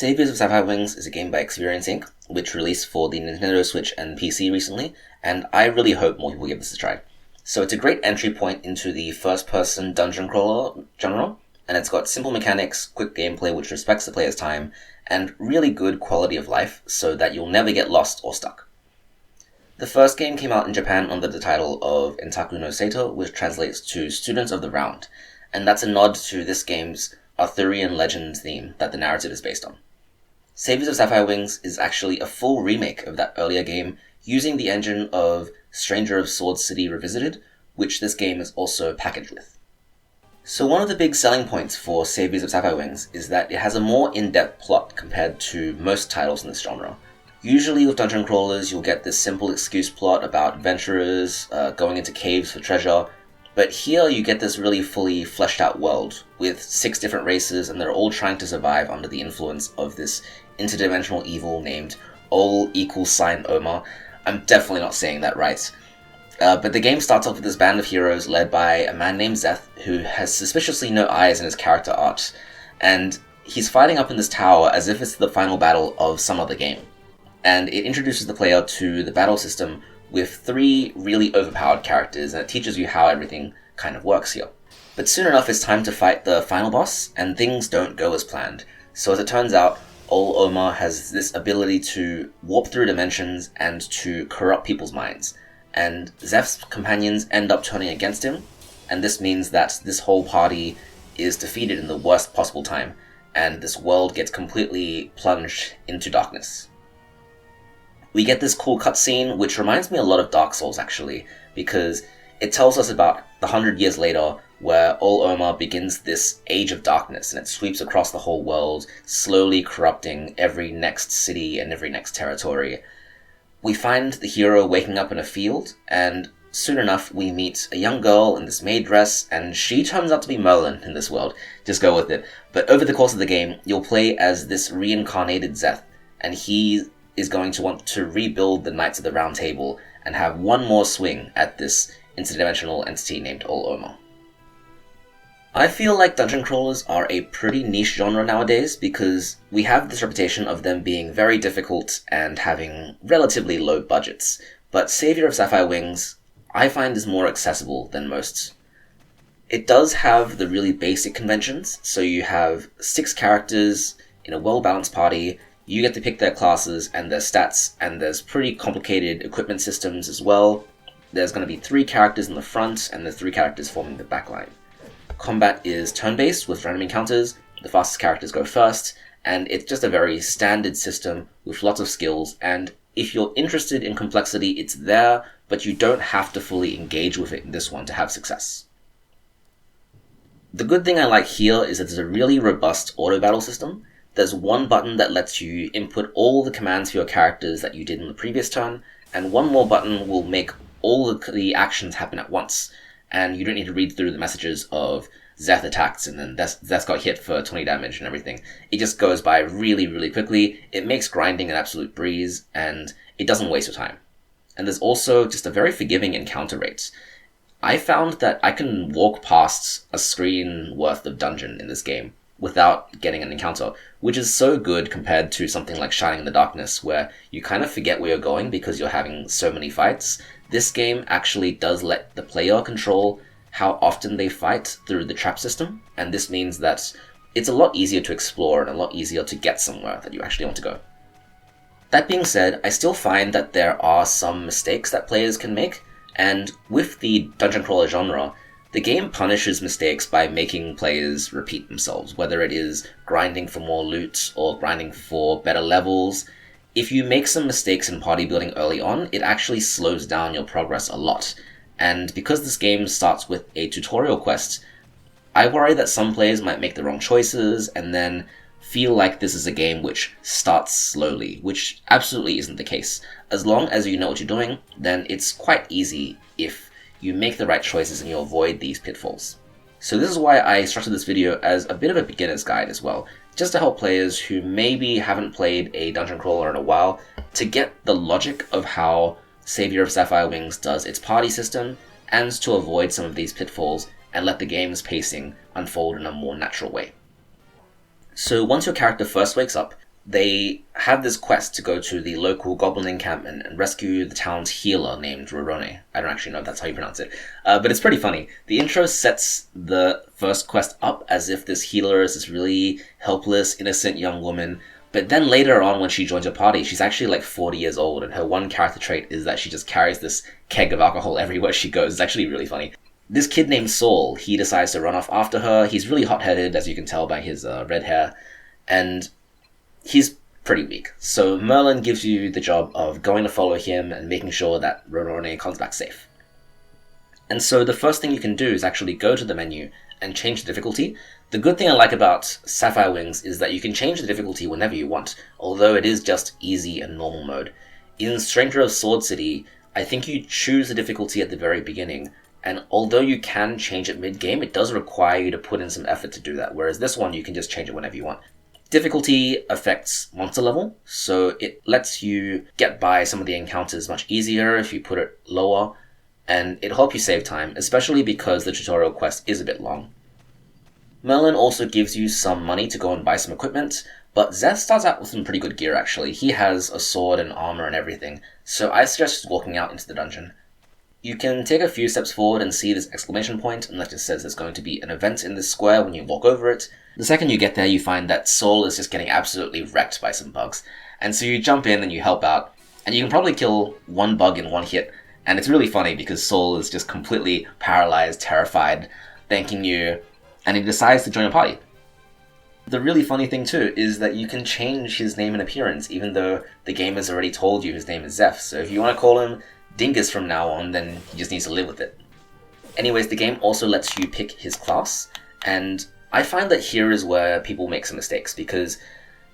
Saviors of Sapphire Wings is a game by Experience Inc., which released for the Nintendo Switch and PC recently, and I really hope more people give this a try. So it's a great entry point into the first-person dungeon crawler genre, and it's got simple mechanics, quick gameplay which respects the player's time, and really good quality of life so that you'll never get lost or stuck. The first game came out in Japan under the title of Entaku no Seito, which translates to Students of the Round, and that's a nod to this game's Arthurian legends theme that the narrative is based on. Saviors of Sapphire Wings is actually a full remake of that earlier game using the engine of Stranger of Sword City Revisited, which this game is also packaged with. So one of the big selling points for Saviors of Sapphire Wings is that it has a more in-depth plot compared to most titles in this genre. Usually with dungeon crawlers you'll get this simple excuse plot about adventurers going into caves for treasure, but here you get this really fully fleshed out world with 6 different races, and they're all trying to survive under the influence of this interdimensional evil named Ol = Omar. I'm definitely not saying that right. But the game starts off with this band of heroes led by a man named Zeth, who has suspiciously no eyes in his character art, and he's fighting up in this tower as if it's the final battle of some other game. And it introduces the player to the battle system with 3 really overpowered characters, and it teaches you how everything kind of works here. But soon enough it's time to fight the final boss, and things don't go as planned. So as it turns out, Ol Omar has this ability to warp through dimensions and to corrupt people's minds. And Zeph's companions end up turning against him, and this means that this whole party is defeated in the worst possible time, and this world gets completely plunged into darkness. We get this cool cutscene, which reminds me a lot of Dark Souls actually, because it tells us about 100 years later where Ol Omar begins this age of darkness, and it sweeps across the whole world, slowly corrupting every next city and every next territory. We find the hero waking up in a field, and soon enough we meet a young girl in this maid dress, and she turns out to be Merlin in this world. Just go with it. But over the course of the game, you'll play as this reincarnated Zeth, and he is going to want to rebuild the Knights of the Round Table and have one more swing at this interdimensional entity named Ol Omar. I feel like dungeon crawlers are a pretty niche genre nowadays because we have this reputation of them being very difficult and having relatively low budgets, but Savior of Sapphire Wings I find is more accessible than most. It does have the really basic conventions, so you have 6 characters in a well-balanced party. You get to pick their classes and their stats, and there's pretty complicated equipment systems as well. There's going to be 3 characters in the front, and there's 3 characters forming the backline. Combat is turn-based with random encounters, the fastest characters go first, and it's just a very standard system with lots of skills, and if you're interested in complexity, it's there, but you don't have to fully engage with it in this one to have success. The good thing I like here is that there's a really robust auto-battle system. There's one button that lets you input all the commands for your characters that you did in the previous turn, and one more button will make all the actions happen at once, and you don't need to read through the messages of Zeth attacks and then Zeth got hit for 20 damage and everything. It just goes by really, really quickly. It makes grinding an absolute breeze, and it doesn't waste your time. And there's also just a very forgiving encounter rate. I found that I can walk past a screen worth of dungeon in this game without getting an encounter, which is so good compared to something like Shining in the Darkness, where you kind of forget where you're going because you're having so many fights. This game actually does let the player control how often they fight through the trap system, and this means that it's a lot easier to explore and a lot easier to get somewhere that you actually want to go. That being said, I still find that there are some mistakes that players can make, and with the dungeon crawler genre, the game punishes mistakes by making players repeat themselves, whether it is grinding for more loot or grinding for better levels. If you make some mistakes in party building early on, it actually slows down your progress a lot. And because this game starts with a tutorial quest, I worry that some players might make the wrong choices and then feel like this is a game which starts slowly, which absolutely isn't the case. As long as you know what you're doing, then it's quite easy if you make the right choices and you avoid these pitfalls. So this is why I structured this video as a bit of a beginner's guide as well, just to help players who maybe haven't played a dungeon crawler in a while to get the logic of how Savior of Sapphire Wings does its party system, and to avoid some of these pitfalls and let the game's pacing unfold in a more natural way. So once your character first wakes up, they have this quest to go to the local goblin encampment and rescue the town's healer named Rorone. I don't actually know if that's how you pronounce it, but it's pretty funny. The intro sets the first quest up as if this healer is this really helpless, innocent young woman, but then later on when she joins your party, she's actually like 40 years old, and her one character trait is that she just carries this keg of alcohol everywhere she goes. It's actually really funny. This kid named Saul, he decides to run off after her. He's really hot-headed, as you can tell by his red hair, and he's pretty weak. So Merlin gives you the job of going to follow him and making sure that Rorone comes back safe. And so the first thing you can do is actually go to the menu and change the difficulty. The good thing I like about Sapphire Wings is that you can change the difficulty whenever you want, although it is just easy and normal mode. In Stranger of Sword City, I think you choose the difficulty at the very beginning, and although you can change it mid-game, it does require you to put in some effort to do that, whereas this one you can just change it whenever you want. Difficulty affects monster level, so it lets you get by some of the encounters much easier if you put it lower, and it'll help you save time, especially because the tutorial quest is a bit long. Merlin also gives you some money to go and buy some equipment, but Zeth starts out with some pretty good gear actually. He has a sword and armor and everything, so I suggest just walking out into the dungeon. You can take a few steps forward and see this exclamation point, and that just says there's going to be an event in this square when you walk over it. The second you get there, you find that Saul is just getting absolutely wrecked by some bugs. And so you jump in and you help out, and you can probably kill one bug in one hit. And it's really funny because Saul is just completely paralyzed, terrified, thanking you, and he decides to join a party. The really funny thing too is that you can change his name and appearance, even though the game has already told you his name is Zeph. So if you want to call him Dingus from now on, then he just needs to live with it. Anyways, the game also lets you pick his class, and I find that here is where people make some mistakes, because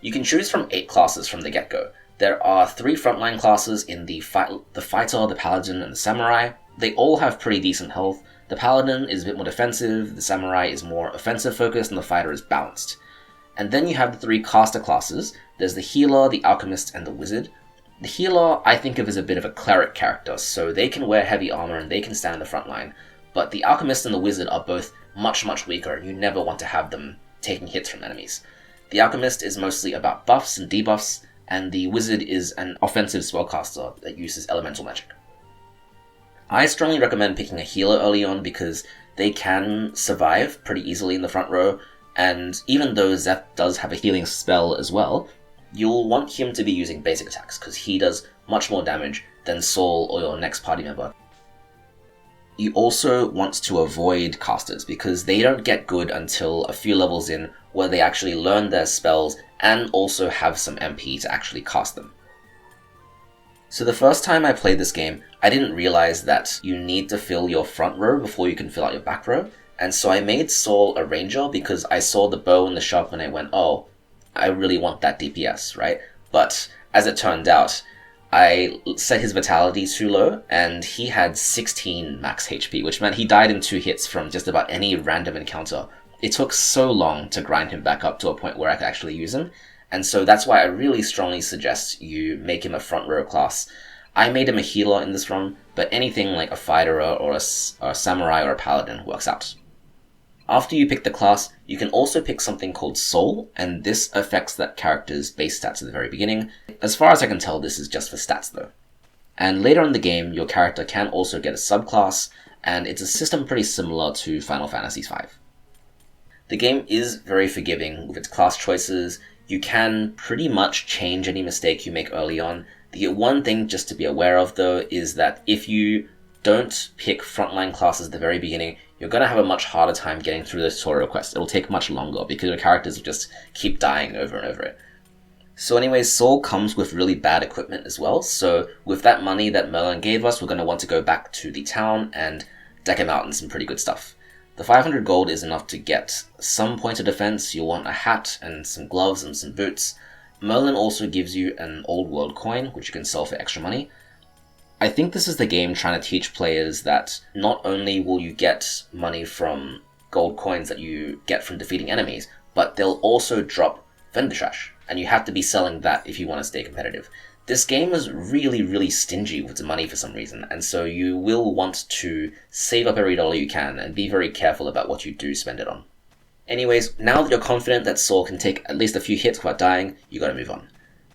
you can choose from 8 classes from the get-go. There are 3 frontline classes in the fighter, the paladin, and the samurai. They all have pretty decent health. The paladin is a bit more defensive, the samurai is more offensive focused, and the fighter is balanced. And then you have the 3 caster classes. There's the healer, the alchemist, and the wizard. The healer I think of as a bit of a cleric character, so they can wear heavy armor and they can stand in the front line. But the alchemist and the wizard are both much weaker, and you never want to have them taking hits from enemies. The alchemist is mostly about buffs and debuffs, and the wizard is an offensive spellcaster that uses elemental magic. I strongly recommend picking a healer early on because they can survive pretty easily in the front row, and even though Zeth does have a healing spell as well, you'll want him to be using basic attacks because he does much more damage than Saul or your next party member. You also want to avoid casters because they don't get good until a few levels in where they actually learn their spells and also have some MP to actually cast them. So the first time I played this game, I didn't realize that you need to fill your front row before you can fill out your back row, and so I made Saul a ranger because I saw the bow in the shop and I went, oh, I really want that DPS, right? But as it turned out, I set his vitality too low, and he had 16 max HP, which meant he died in 2 hits from just about any random encounter. It took so long to grind him back up to a point where I could actually use him, and so that's why I really strongly suggest you make him a front row class. I made him a healer in this run, but anything like a fighter or a samurai or a paladin works out. After you pick the class, you can also pick something called Soul, and this affects that character's base stats at the very beginning. As far as I can tell, this is just for stats though. And later in the game, your character can also get a subclass, and it's a system pretty similar to Final Fantasy V. The game is very forgiving with its class choices. You can pretty much change any mistake you make early on. The one thing just to be aware of though is that if you don't pick frontline classes at the very beginning, you're going to have a much harder time getting through the tutorial quest. It'll take much longer because your characters will just keep dying over and over it. So anyways, Saul comes with really bad equipment as well, so with that money that Merlin gave us, we're going to want to go back to the town and deck him out in some pretty good stuff. The 500 gold is enough to get some point of defense. You'll want a hat and some gloves and some boots. Merlin also gives you an old world coin, which you can sell for extra money. I think this is the game trying to teach players that not only will you get money from gold coins that you get from defeating enemies, but they'll also drop vendor trash, and you have to be selling that if you want to stay competitive. This game is really stingy with its money for some reason, and so you will want to save up every dollar you can and be very careful about what you do spend it on. Anyways, now that you're confident that Saul can take at least a few hits without dying, you gotta move on.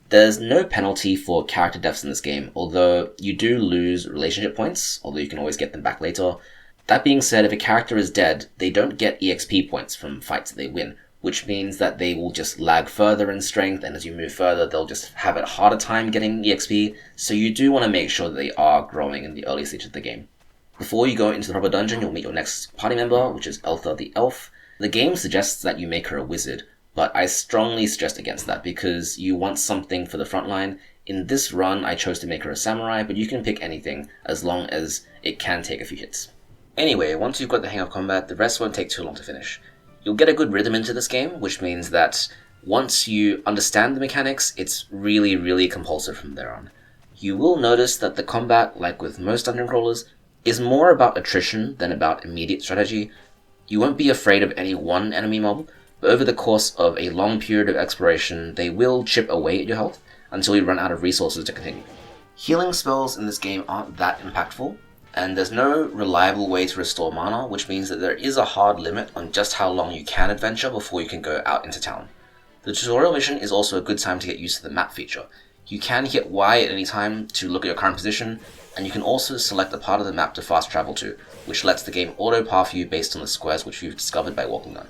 There's no penalty for character deaths in this game, although you do lose relationship points, although you can always get them back later. That being said, if a character is dead, they don't get EXP points from fights that they win, which means that they will just lag further in strength, and as you move further, they'll just have a harder time getting EXP, so you do want to make sure that they are growing in the early stages of the game. Before you go into the proper dungeon, you'll meet your next party member, which is Eltha the Elf. The game suggests that you make her a wizard, but I strongly suggest against that because you want something for the front line. In this run, I chose to make her a samurai, but you can pick anything as long as it can take a few hits. Anyway, once you've got the hang of combat, the rest won't take too long to finish. You'll get a good rhythm into this game, which means that once you understand the mechanics, it's really, really compulsive from there on. You will notice that the combat, like with most dungeon crawlers, is more about attrition than about immediate strategy. You won't be afraid of any one enemy mob, but over the course of a long period of exploration, they will chip away at your health until you run out of resources to continue. Healing spells in this game aren't that impactful, and there's no reliable way to restore mana, which means that there is a hard limit on just how long you can adventure before you can go out into town. The tutorial mission is also a good time to get used to the map feature. You can hit Y at any time to look at your current position, and you can also select a part of the map to fast travel to, which lets the game auto-path you based on the squares which you've discovered by walking them.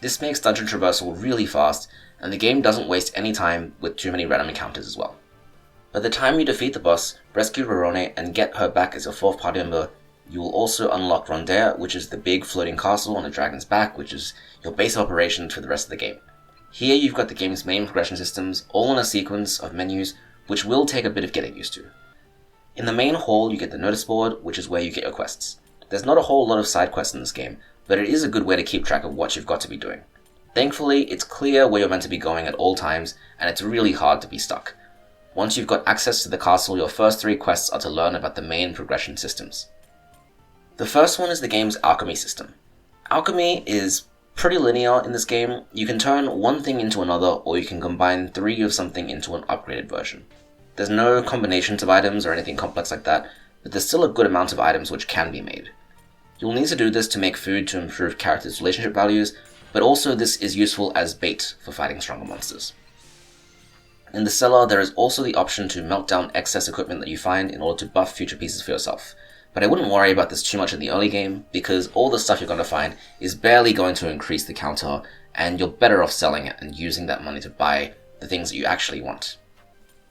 This makes dungeon traversal really fast, and the game doesn't waste any time with too many random encounters as well. By the time you defeat the boss, rescue Rorone, and get her back as your fourth party member, you will also unlock Rondea, which is the big floating castle on the dragon's back, which is your base of operations for the rest of the game. Here you've got the game's main progression systems, all in a sequence of menus, which will take a bit of getting used to. In the main hall you get the notice board, which is where you get your quests. There's not a whole lot of side quests in this game, but it is a good way to keep track of what you've got to be doing. Thankfully, it's clear where you're meant to be going at all times, and it's really hard to be stuck. Once you've got access to the castle, your first 3 quests are to learn about the main progression systems. The first one is the game's alchemy system. Alchemy is pretty linear in this game. You can turn one thing into another, or you can combine 3 of something into an upgraded version. There's no combinations of items or anything complex like that, but there's still a good amount of items which can be made. You'll need to do this to make food to improve characters' relationship values, but also this is useful as bait for fighting stronger monsters. In the cellar, there is also the option to melt down excess equipment that you find in order to buff future pieces for yourself. But I wouldn't worry about this too much in the early game, because all the stuff you're going to find is barely going to increase the counter, and you're better off selling it and using that money to buy the things that you actually want.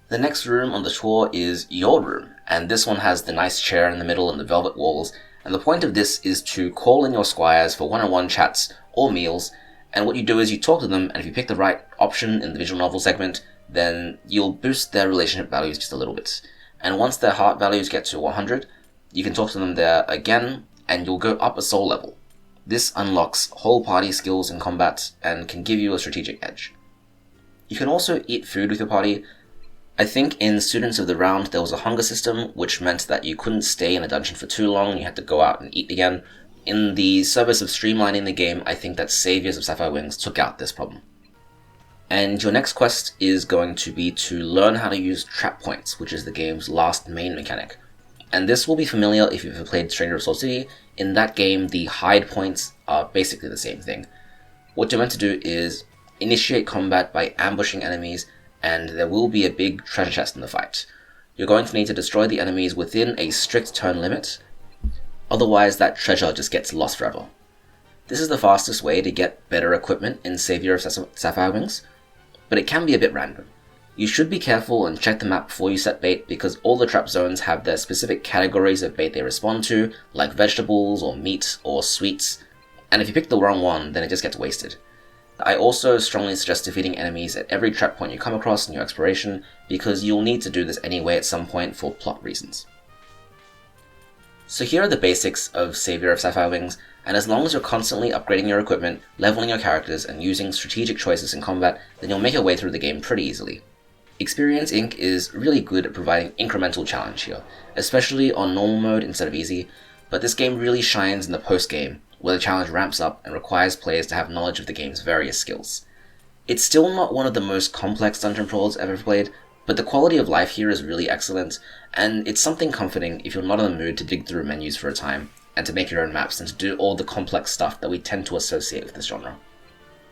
The next room on the tour is your room, and this one has the nice chair in the middle and the velvet walls, and the point of this is to call in your squires for one-on-one chats or meals, and what you do is you talk to them, and if you pick the right option in the visual novel segment, then you'll boost their relationship values just a little bit. And once their heart values get to 100, you can talk to them there again, and you'll go up a soul level. This unlocks whole party skills in combat, and can give you a strategic edge. You can also eat food with your party. I think in Students of the Round there was a hunger system, which meant that you couldn't stay in a dungeon for too long, you had to go out and eat again. In the service of streamlining the game, I think that Saviors of Sapphire Wings took out this problem. And your next quest is going to be to learn how to use trap points, which is the game's last main mechanic. And this will be familiar if you've ever played Stranger of Soul City. In that game, the hide points are basically the same thing. What you're meant to do is initiate combat by ambushing enemies, and there will be a big treasure chest in the fight. You're going to need to destroy the enemies within a strict turn limit, otherwise that treasure just gets lost forever. This is the fastest way to get better equipment in Saviors of Sapphire Wings, but it can be a bit random. You should be careful and check the map before you set bait, because all the trap zones have their specific categories of bait they respond to, like vegetables or meat or sweets, and if you pick the wrong one, then it just gets wasted. I also strongly suggest defeating enemies at every trap point you come across in your exploration, because you'll need to do this anyway at some point for plot reasons. So here are the basics of Savior of Sapphire Wings, and as long as you're constantly upgrading your equipment, leveling your characters, and using strategic choices in combat, then you'll make your way through the game pretty easily. Experience Inc. is really good at providing incremental challenge here, especially on normal mode instead of easy, but this game really shines in the post-game, where the challenge ramps up and requires players to have knowledge of the game's various skills. It's still not one of the most complex dungeon crawls I've ever played, but the quality of life here is really excellent, and it's something comforting if you're not in the mood to dig through menus for a time, and to make your own maps and to do all the complex stuff that we tend to associate with this genre.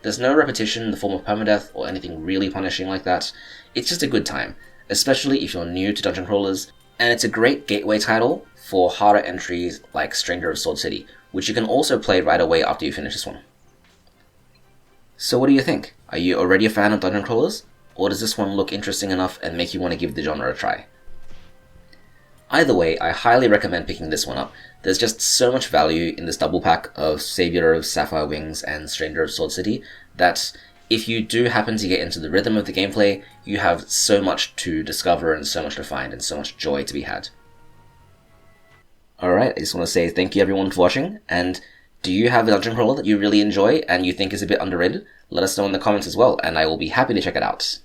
There's no repetition in the form of permadeath or anything really punishing like that. It's just a good time, especially if you're new to dungeon crawlers, and it's a great gateway title for harder entries like Stranger of Sword City, which you can also play right away after you finish this one. So what do you think? Are you already a fan of dungeon crawlers? Or does this one look interesting enough and make you want to give the genre a try? Either way, I highly recommend picking this one up. There's just so much value in this double pack of Savior of Sapphire Wings and Stranger of Sword City that if you do happen to get into the rhythm of the gameplay, you have so much to discover and so much to find and so much joy to be had. Alright, I just want to say thank you everyone for watching, and do you have a dungeon crawler that you really enjoy and you think is a bit underrated? Let us know in the comments as well, and I will be happy to check it out.